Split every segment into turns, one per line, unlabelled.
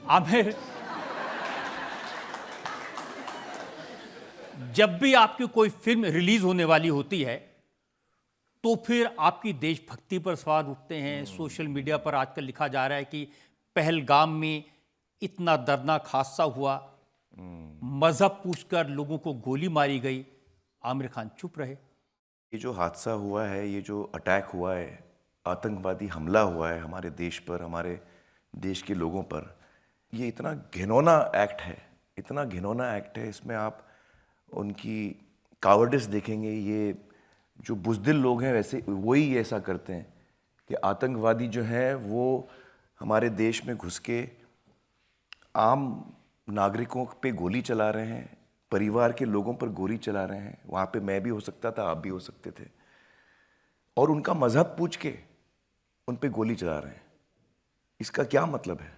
आमिर, जब भी आपकी कोई फिल्म रिलीज होने वाली होती है तो फिर आपकी देशभक्ति पर सवाल उठते हैं। सोशल मीडिया पर आजकल लिखा जा रहा है कि पहलगाम में इतना दर्दनाक हादसा हुआ, मजहब पूछकर लोगों को गोली मारी गई, आमिर खान चुप रहे।
ये जो हादसा हुआ है, ये जो अटैक हुआ है, आतंकवादी हमला हुआ है हमारे देश पर, हमारे देश के लोगों पर, ये इतना घिनौना एक्ट है, इतना घिनौना एक्ट है। इसमें आप उनकी कावर्डिस देखेंगे। ये जो बुज़दिल लोग हैं वैसे वही ऐसा करते हैं कि आतंकवादी जो हैं वो हमारे देश में घुस के आम नागरिकों पे गोली चला रहे हैं, परिवार के लोगों पर गोली चला रहे हैं। वहाँ पे मैं भी हो सकता था, आप भी हो सकते थे, और उनका मजहब पूछ के उन पे गोली चला रहे हैं। इसका क्या मतलब है?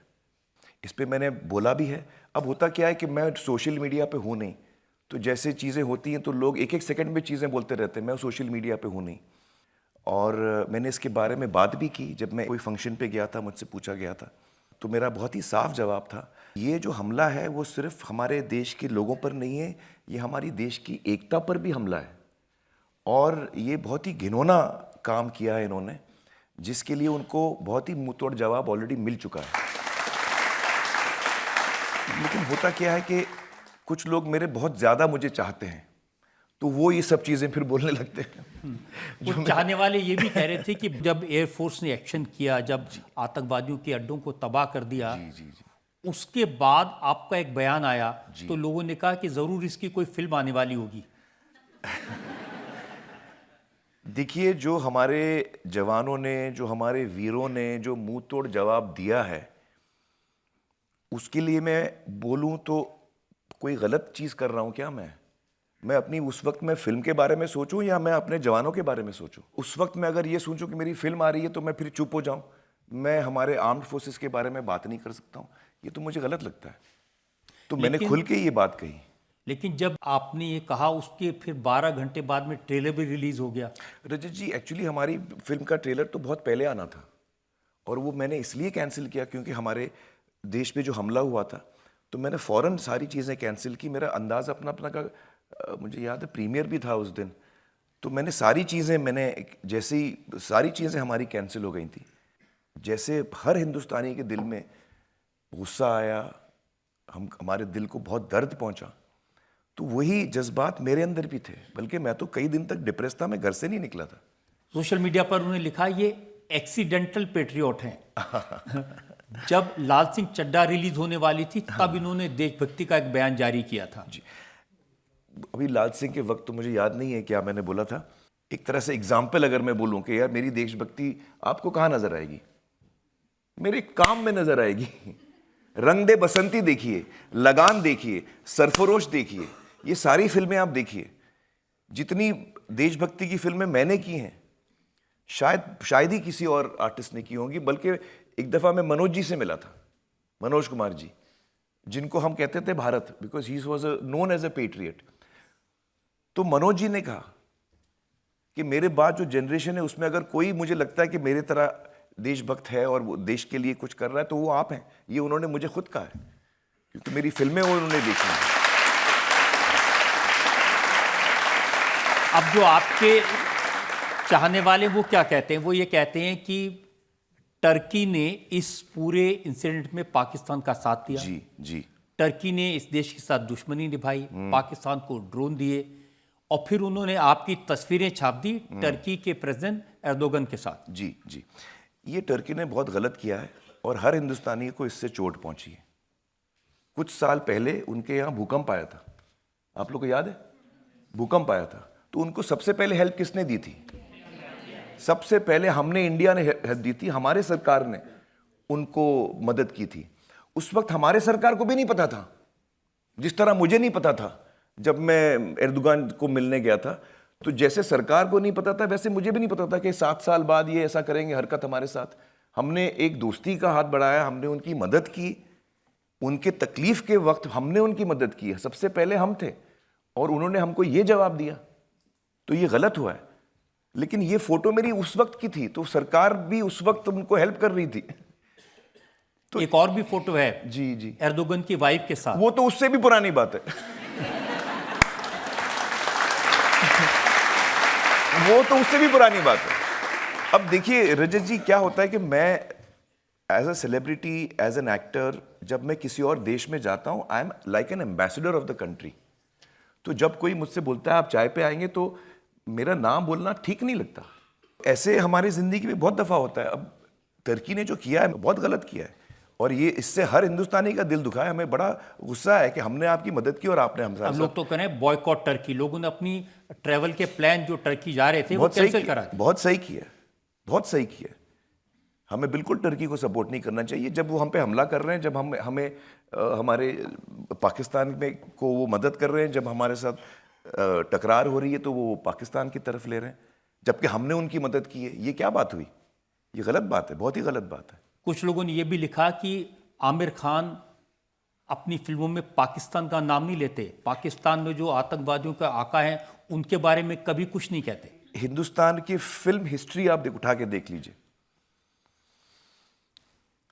इस पे मैंने बोला भी है। अब होता क्या है कि मैं सोशल मीडिया पे हूँ नहीं, तो जैसे चीज़ें होती हैं तो लोग एक एक सेकंड में चीज़ें बोलते रहते हैं। मैं सोशल मीडिया पे हूँ नहीं, और मैंने इसके बारे में बात भी की। जब मैं कोई फंक्शन पे गया था, मुझसे पूछा गया था, तो मेरा बहुत ही साफ जवाब था, ये जो हमला है वो सिर्फ हमारे देश के लोगों पर नहीं है, ये हमारी देश की एकता पर भी हमला है। और ये बहुत ही घिनौना काम किया है इन्होंने, जिसके लिए उनको बहुत ही मुंहतोड़ जवाब ऑलरेडी मिल चुका है। लेकिन होता क्या है कि कुछ लोग मेरे बहुत ज़्यादा मुझे चाहते हैं, तो वो ये सब चीज़ें फिर बोलने लगते हैं।
कुछ चाहने वाले ये भी कह रहे थे कि जब एयरफोर्स ने एक्शन किया, जब आतंकवादियों के अड्डों को तबाह कर दिया, उसके बाद आपका एक बयान आया तो लोगों ने कहा कि जरूर इसकी कोई फिल्म आने वाली होगी।
देखिए, जो हमारे जवानों ने, जो हमारे वीरों ने जो मुंह तोड़ जवाब दिया है, उसके लिए मैं बोलूं तो कोई गलत चीज़ कर रहा हूं क्या? मैं अपनी उस वक्त मैं फिल्म के बारे में सोचूं या मैं अपने जवानों के बारे में सोचूं? उस वक्त मैं अगर ये सोचूं कि मेरी फिल्म आ रही है तो मैं फिर चुप हो जाऊं, मैं हमारे आर्म्ड फोर्सेस के बारे में बात नहीं कर सकता हूं, ये तो मुझे गलत लगता है। तो मैंने खुल के ये बात कही।
लेकिन जब आपने ये कहा उसके फिर 12 घंटे बाद में ट्रेलर भी रिलीज हो गया।
रजत जी, एक्चुअली हमारी फिल्म का ट्रेलर तो बहुत पहले आना था, और वो मैंने इसलिए कैंसिल किया क्योंकि हमारे देश पे जो हमला हुआ था, तो मैंने फ़ौरन सारी चीज़ें कैंसिल की। मेरा अंदाज़ अपना अपना का मुझे याद है प्रीमियर भी था उस दिन, तो मैंने सारी चीज़ें, जैसे ही सारी चीज़ें हमारी कैंसिल हो गई थी, जैसे हर हिंदुस्तानी के दिल में गुस्सा आया, हमारे दिल को बहुत दर्द पहुंचा, तो वही जज्बात मेरे अंदर भी थे। बल्कि मैं तो कई दिन तक डिप्रेस था, मैं घर से नहीं निकला था।
सोशल मीडिया पर उन्होंने लिखा ये एक्सीडेंटल पेट्रियोट हैं। जब लाल सिंह चड्ढा रिलीज होने वाली थी तब इन्होंने देशभक्ति का एक बयान जारी किया था।
जी, अभी लाल सिंह के वक्त तो मुझे याद नहीं है क्या मैंने बोला था। एक तरह से एग्जाम्पल अगर मैं बोलूं कि यार मेरी देशभक्ति आपको कहाँ नजर आएगी? मेरे काम में नजर आएगी। रंग दे बसंती देखिए, लगान देखिए, सरफरोश देखिए, ये सारी फिल्में आप देखिए। जितनी देशभक्ति की फिल्में मैंने की हैं, शायद ही किसी और आर्टिस्ट ने की होंगी। बल्कि एक दफ़ा मैं मनोज जी से मिला था, मनोज कुमार जी, जिनको हम कहते थे Bharat, because he was known as a patriot. तो मनोज जी ने कहा कि मेरे बाद जो जनरेशन है उसमें अगर कोई मुझे लगता है कि मेरे तरह देशभक्त है और वो देश के लिए कुछ कर रहा है तो वो आप हैं। ये उन्होंने मुझे खुद कहा है, क्योंकि मेरी फिल्में उन्होंने देखी हैं।
अब जो आपके चाहने वाले वो क्या कहते हैं? वो ये कहते हैं कि टर्की ने इस पूरे इंसिडेंट में पाकिस्तान का साथ दिया।
जी जी,
टर्की ने इस देश के साथ दुश्मनी निभाई, पाकिस्तान को ड्रोन दिए, और फिर उन्होंने आपकी तस्वीरें छाप दी टर्की के प्रेसिडेंट एर्दोगन के साथ।
जी जी, ये टर्की ने बहुत गलत किया है और हर हिंदुस्तानी को इससे चोट पहुंची है। कुछ साल पहले उनके यहाँ भूकंप आया था, आप लोग को याद है? भूकंप आया था, तो उनको सबसे पहले हेल्प किसने दी थी? सबसे पहले हमने, इंडिया ने हेल्प दी थी। हमारे सरकार ने उनको मदद की थी। उस वक्त हमारे सरकार को भी नहीं पता था, जिस तरह मुझे नहीं पता था जब मैं एर्दोगन को मिलने गया था। तो जैसे सरकार को नहीं पता था, वैसे मुझे भी नहीं पता था कि 7 साल बाद ये ऐसा करेंगे हरकत हमारे साथ। हमने एक दोस्ती का हाथ बढ़ाया, हमने उनकी मदद की, उनके तकलीफ के वक्त हमने उनकी मदद की है, सबसे पहले हम थे, और उन्होंने हमको ये जवाब दिया। तो ये गलत हुआ है। लेकिन ये फोटो मेरी उस वक्त की थी, तो सरकार भी उस वक्त उनको हेल्प कर रही थी।
एक और भी फोटो है
जी जी,
एर्दोगन की वाइफ के साथ।
वो तो उससे भी पुरानी बात है। वो तो उससे भी पुरानी बात है। अब देखिए रजत जी, क्या होता है कि मैं as a celebrity, as an actor, जब मैं किसी और देश में जाता हूं, I am like an ambassador of the country. तो जब कोई मुझसे बोलता है आप चाय पे आएंगे, तो मेरा नाम बोलना ठीक नहीं लगता। ऐसे हमारी जिंदगी में बहुत दफा होता है। अब टर्की ने जो किया है बहुत गलत किया है, और ये इससे हर हिंदुस्तानी का दिल दुखा है। हमें बड़ा गुस्सा है कि हमने आपकी मदद की और आपने हमसे
अब लोग तो कह रहे हैं बॉयकॉट टर्की। लोगों ने अपनी ट्रैवल के प्लान जो टर्की जा रहे थे वो
बहुत सही
कैंसिल
किया,
करा दिए।
बहुत सही किया, बहुत सही किया। हमें बिल्कुल टर्की को सपोर्ट नहीं करना चाहिए। जब वो हम पे हमला कर रहे हैं, जब हमें हमारे पाकिस्तान में को वो मदद कर रहे हैं, जब हमारे साथ टकरार हो रही है, तो वो पाकिस्तान की तरफ ले रहे हैं, जबकि हमने उनकी मदद की है। ये क्या बात हुई? ये गलत बात है, बहुत ही गलत बात है।
कुछ लोगों ने ये भी लिखा कि आमिर खान अपनी फिल्मों में पाकिस्तान का नाम नहीं लेते, पाकिस्तान में जो आतंकवादियों का आका है उनके बारे में कभी कुछ नहीं कहते।
हिंदुस्तान की फिल्म हिस्ट्री आप उठा के देख लीजिए,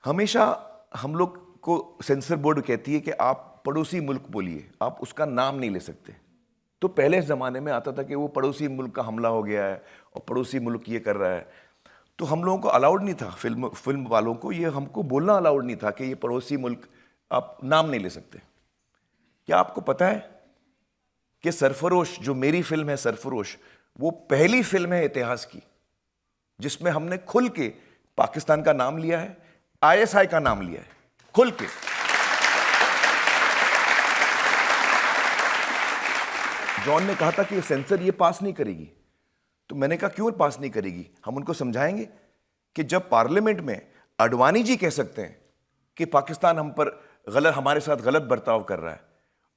हमेशा हम लोग को सेंसर बोर्ड कहती है कि आप पड़ोसी मुल्क बोलिए, आप उसका नाम नहीं ले सकते। तो पहले ज़माने में आता था कि वो पड़ोसी मुल्क का हमला हो गया है और पड़ोसी मुल्क ये कर रहा है, तो हम लोगों को अलाउड नहीं था, फिल्म वालों को ये हमको बोलना अलाउड नहीं था कि ये पड़ोसी मुल्क, आप नाम नहीं ले सकते। क्या आपको पता है कि सरफरोश, जो मेरी फिल्म है सरफरोश, वो पहली फिल्म है इतिहास की जिसमें हमने खुल के पाकिस्तान का नाम लिया है, आईएसआई का नाम लिया है, खुल के। जॉन ने कहा था कि सेंसर ये पास नहीं करेगी, तो मैंने कहा क्यों पास नहीं करेगी? हम उनको समझाएंगे कि जब पार्लियामेंट में अडवाणी जी कह सकते हैं कि पाकिस्तान हम पर हमारे साथ गलत बर्ताव कर रहा है,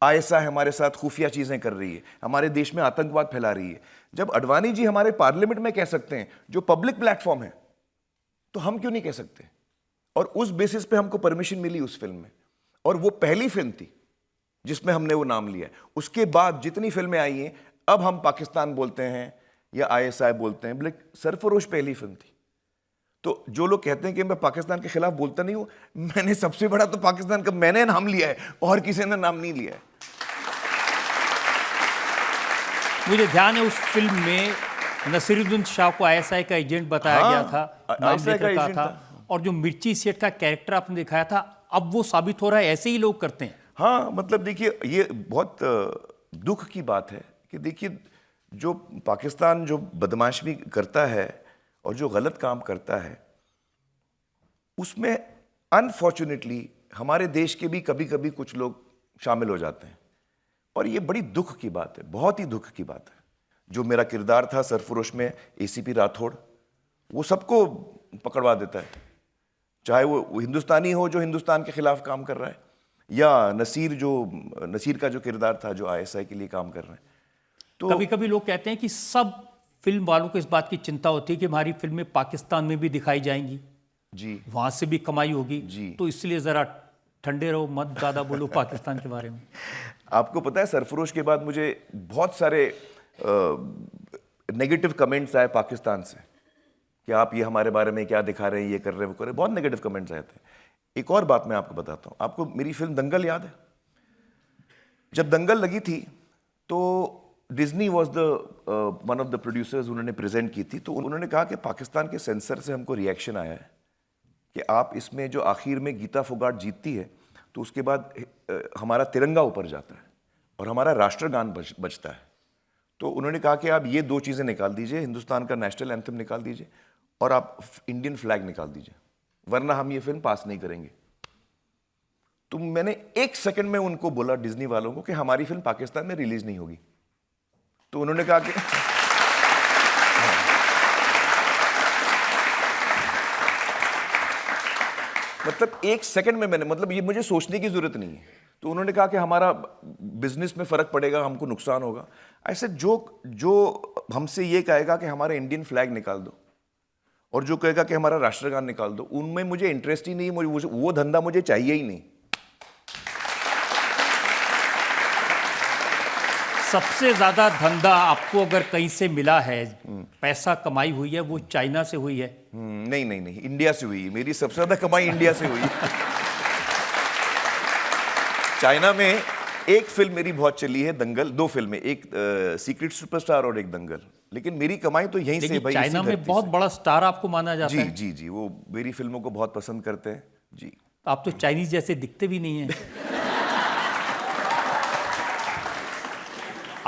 आईएसआई हमारे साथ खुफिया चीजें कर रही है, हमारे देश में आतंकवाद फैला रही है, जब अडवाणी जी हमारे पार्लियामेंट में कह सकते हैं, जो पब्लिक प्लेटफॉर्म है, तो हम क्यों नहीं कह सकते? और उस बेसिस पे हमको परमिशन मिली उस फिल्म में, और वो पहली फिल्म थी जिसमें हमने वो नाम लिया। उसके बाद जितनी फिल्में आई हैं, अब हम पाकिस्तान बोलते हैं या आईएसआई बोलते हैं, बल्कि सरफरोश पहली फिल्म थी। तो जो लोग कहते हैं कि मैं पाकिस्तान के खिलाफ बोलता नहीं हूं, मैंने सबसे बड़ा तो पाकिस्तान का मैंने नाम लिया है और किसी ने नाम नहीं लिया है।
मुझे ध्यान है उस फिल्म में नसीरुद्दीन शाह को आईएसआई का एजेंट बताया गया था, नाम
ISI का
लेकर कहा
एजेंट
था, और जो मिर्ची सेठ का कैरेक्टर आपने दिखाया था, अब वो साबित हो रहा है ऐसे ही लोग करते हैं।
हाँ, मतलब देखिए, ये बहुत दुख की बात है कि देखिए, जो पाकिस्तान जो बदमाशी करता है और जो गलत काम करता है, उसमें अनफॉर्चुनेटली हमारे देश के भी कभी कभी कुछ लोग शामिल हो जाते हैं, और ये बड़ी दुख की बात है, बहुत ही दुख की बात है। जो मेरा किरदार था सरफरोश में, एसीपी राठौड़, वो सबको पकड़वा देता है, चाहे वो हिंदुस्तानी हो जो हिंदुस्तान के खिलाफ काम कर रहा है, या नसीर का जो किरदार था जो आईएसआई के लिए काम कर रहे हैं। तो
कभी कभी लोग कहते हैं कि सब फिल्म वालों को इस बात की चिंता होती है कि हमारी फिल्में पाकिस्तान में भी दिखाई जाएंगी,
जी,
वहां से भी कमाई होगी,
जी।
तो इसलिए जरा ठंडे रहो, मत ज्यादा बोलो पाकिस्तान के बारे में।
आपको पता है सरफरोश के बाद मुझे बहुत सारे नेगेटिव कमेंट्स आए पाकिस्तान से कि आप ये हमारे बारे में क्या दिखा रहे हैं, ये कर रहे हैं, वो कर रहे हैं, बहुत नेगेटिव कमेंट्स आए थे। एक और बात मैं आपको बताता हूँ, आपको मेरी फिल्म दंगल याद है? जब दंगल लगी थी तो Disney was the one of the producers, उन्होंने प्रेजेंट की थी, तो उन्होंने कहा कि पाकिस्तान के सेंसर से हमको रिएक्शन आया है कि आप इसमें जो आखिर में गीता फोगाट जीतती है, तो उसके बाद हमारा तिरंगा ऊपर जाता है और हमारा राष्ट्रगान बजता है। तो उन्होंने कहा कि आप ये दो चीज़ें निकाल दीजिए, हिंदुस्तान का नेशनल एंथम निकाल दीजिए और आप इंडियन फ्लैग निकाल दीजिए, वरना हम ये फिल्म पास नहीं करेंगे। तो मैंने 1 सेकंड में उनको बोला, डिज्नी वालों को, कि हमारी फिल्म पाकिस्तान में रिलीज नहीं होगी। तो उन्होंने कहा कि मतलब 1 सेकंड में मैंने, मतलब ये मुझे सोचने की जरूरत नहीं है। तो उन्होंने कहा कि हमारा बिजनेस में फर्क पड़ेगा, हमको नुकसान होगा। ऐसे जो हमसे ये कहेगा कि हमारा इंडियन फ्लैग निकाल दो और जो कहेगा कि हमारा राष्ट्रगान निकाल दो, उनमें मुझे इंटरेस्ट ही नहीं, मुझे वो धंधा मुझे चाहिए ही नहीं।
सबसे ज्यादा धंधा आपको अगर कहीं से मिला है, पैसा कमाई हुई है, वो चाइना से हुई है?
नहीं, इंडिया से हुई। मेरी सबसे ज्यादा कमाई इंडिया से हुई। चाइना में एक फिल्म मेरी बहुत चली है, दंगल। 2 फिल्में, एक सीक्रेट सुपरस्टार और एक दंगल। लेकिन मेरी कमाई तो यहीं से
लेकिन
भाई,
चाइना
इसी
में
धरती
बहुत
से।
बड़ा स्टार आपको माना जाता
जी
है।
जी जी, वो मेरी फिल्मों को बहुत पसंद करते हैं जी।
आप तो चाइनीज जैसे दिखते भी नहीं हैं।